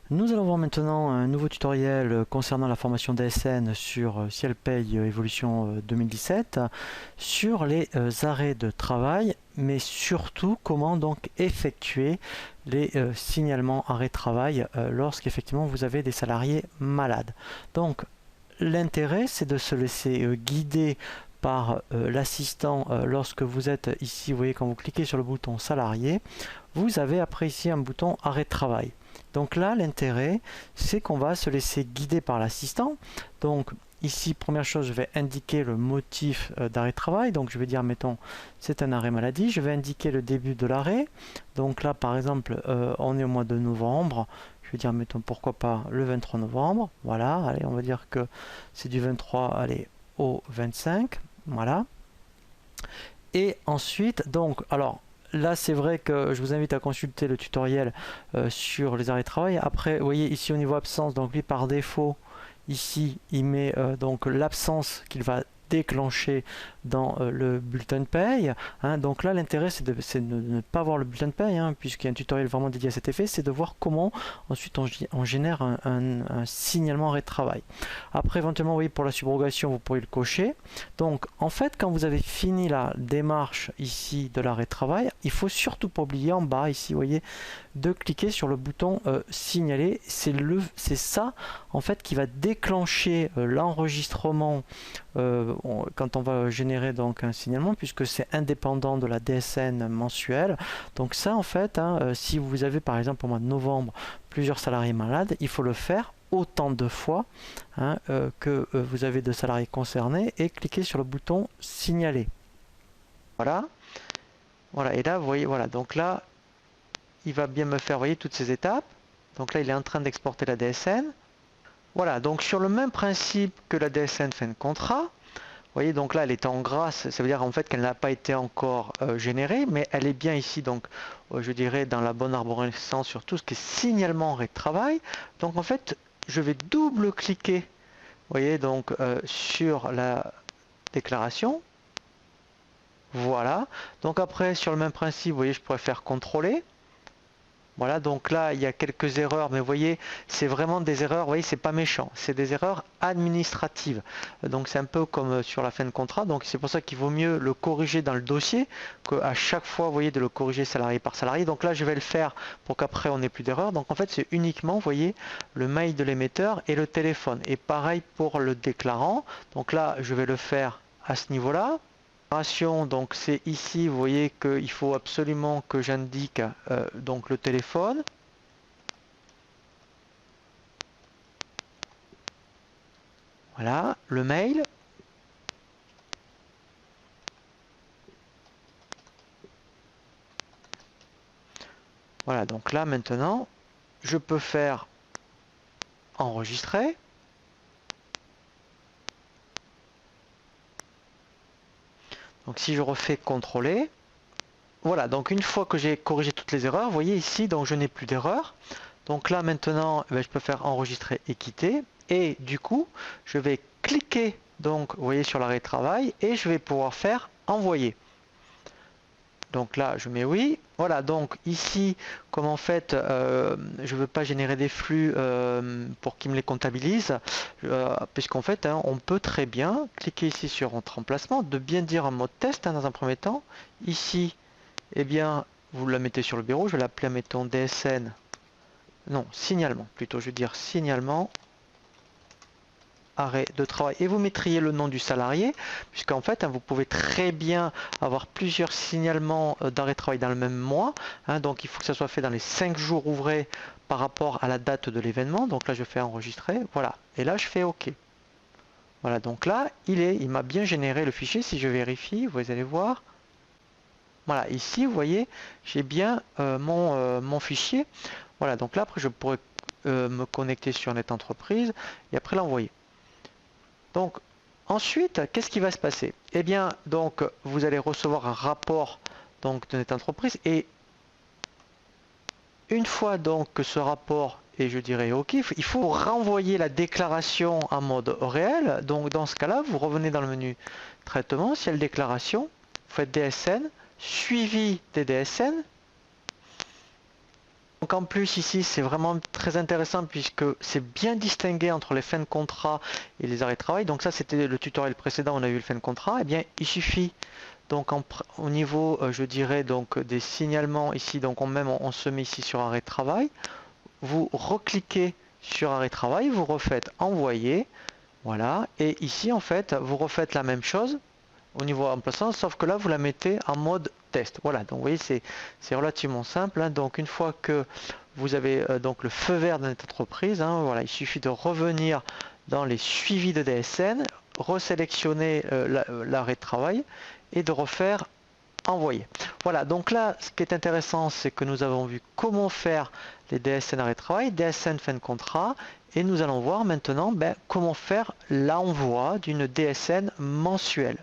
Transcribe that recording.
Nous allons voir maintenant un nouveau tutoriel concernant la formation DSN sur Ciel Paye Évolution 2017 sur les arrêts de travail, mais surtout comment donc effectuer les signalements arrêts de travail lorsqu'effectivement vous avez des salariés malades. Donc l'intérêt c'est de se laisser guider par l'assistant lorsque vous êtes ici. Vous voyez, quand vous cliquez sur le bouton salarié, vous avez après ici un bouton arrêt de travail. Donc là, l'intérêt, c'est qu'on va se laisser guider par l'assistant. Donc ici, première chose, je vais indiquer le motif d'arrêt de travail. Donc je vais dire, mettons, c'est un arrêt maladie. Je vais indiquer le début de l'arrêt. Donc là, par exemple, on est au mois de novembre. Je vais dire, mettons, pourquoi pas le 23 novembre. Voilà, allez, on va dire que c'est du 23, allez, au 25. Voilà. Et ensuite, donc, alors, là, c'est vrai que je vous invite à consulter le tutoriel sur les arrêts de travail. Après, vous voyez ici au niveau absence, donc lui par défaut, ici, il met donc l'absence qu'il va déclencher dans le bulletin de paye. Donc là, l'intérêt, c'est de ne pas voir le bulletin de paye, puisqu'il y a un tutoriel vraiment dédié à cet effet, c'est de voir comment ensuite on génère un signalement arrêt de travail. Après, éventuellement, vous voyez, pour la subrogation, vous pourrez le cocher. Donc, en fait, quand vous avez fini la démarche ici de l'arrêt de travail, il faut surtout pas oublier en bas, ici, vous voyez, de cliquer sur le bouton signaler. C'est ça, en fait, qui va déclencher l'enregistrement quand on va générer donc un signalement, puisque c'est indépendant de la DSN mensuelle. Donc ça, en fait, si vous avez par exemple au mois de novembre plusieurs salariés malades, il faut le faire autant de fois que vous avez de salariés concernés et cliquer sur le bouton signaler. Voilà. Voilà, et là, vous voyez, voilà, donc là, il va bien me faire, vous voyez, toutes ces étapes. Donc là, il est en train d'exporter la DSN. Voilà, donc sur le même principe que la DSN fin de contrat, vous voyez, donc là, elle est en gras, ça veut dire en fait qu'elle n'a pas été encore générée, mais elle est bien ici, donc je dirais dans la bonne arborescence sur tout ce qui est signalement arrêt de travail. Donc en fait, je vais double-cliquer, vous voyez, donc sur la déclaration. Voilà, donc après, sur le même principe, vous voyez, je pourrais faire contrôler. Voilà, donc là, il y a quelques erreurs, mais vous voyez, c'est vraiment des erreurs, vous voyez, c'est pas méchant, c'est des erreurs administratives. Donc c'est un peu comme sur la fin de contrat, donc c'est pour ça qu'il vaut mieux le corriger dans le dossier, qu'à chaque fois, vous voyez, de le corriger salarié par salarié. Donc là, je vais le faire pour qu'après, on n'ait plus d'erreurs. Donc en fait, c'est uniquement, vous voyez, le mail de l'émetteur et le téléphone. Et pareil pour le déclarant. Donc là, je vais le faire à ce niveau-là. Donc c'est ici, vous voyez qu'il faut absolument que j'indique donc le téléphone. Voilà, le mail. Voilà, donc là maintenant, je peux faire enregistrer. Donc si je refais contrôler, voilà, donc une fois que j'ai corrigé toutes les erreurs, vous voyez ici, donc je n'ai plus d'erreurs. Donc là maintenant, je peux faire enregistrer et quitter. Et du coup, je vais cliquer, donc vous voyez, sur l'arrêt de travail et je vais pouvoir faire envoyer. Donc là, je mets oui. Voilà, donc ici, comme en fait, je ne veux pas générer des flux pour qu'il me les comptabilise, puisqu'en fait, on peut très bien cliquer ici sur Entre emplacement, de bien dire un mot de test dans un premier temps. Ici, eh bien, vous la mettez sur le bureau. Je vais l'appeler, mettons, DSN. Non, signalement, plutôt, je veux dire signalement arrêt de travail, et vous mettriez le nom du salarié, puisqu'en fait vous pouvez très bien avoir plusieurs signalements d'arrêt de travail dans le même mois, donc il faut que ça soit fait dans les 5 jours ouvrés par rapport à la date de l'événement. Donc là je fais enregistrer, voilà, et là je fais OK. Voilà, donc là il m'a bien généré le fichier. Si je vérifie, vous allez voir, voilà, ici vous voyez, j'ai bien mon fichier. Voilà, donc là après je pourrais me connecter sur NetEntreprise et après l'envoyer. Donc ensuite, qu'est-ce qui va se passer? Eh bien, donc vous allez recevoir un rapport donc de NetEntreprise, et une fois donc que ce rapport est, je dirais, OK, il faut renvoyer la déclaration en mode réel. Donc dans ce cas-là, vous revenez dans le menu traitement, ciel déclaration, vous faites DSN, suivi des DSN. Donc en plus ici c'est vraiment très intéressant puisque c'est bien distingué entre les fins de contrat et les arrêts de travail. Donc ça c'était le tutoriel précédent, on a vu le fin de contrat. Eh bien il suffit donc au niveau je dirais donc des signalements ici, donc on se met ici sur arrêt de travail. Vous recliquez sur arrêt de travail, vous refaites envoyer. Voilà, et ici en fait vous refaites la même chose au niveau remplaçant, sauf que là vous la mettez en mode test. Voilà, donc vous voyez c'est relativement simple, hein. Donc une fois que vous avez donc le feu vert de notre entreprise, hein, voilà, il suffit de revenir dans les suivis de DSN, resélectionner l'arrêt de travail et de refaire envoyer. Voilà, donc là ce qui est intéressant c'est que nous avons vu comment faire les DSN arrêt de travail, DSN fin de contrat, et nous allons voir maintenant comment faire l'envoi d'une DSN mensuelle.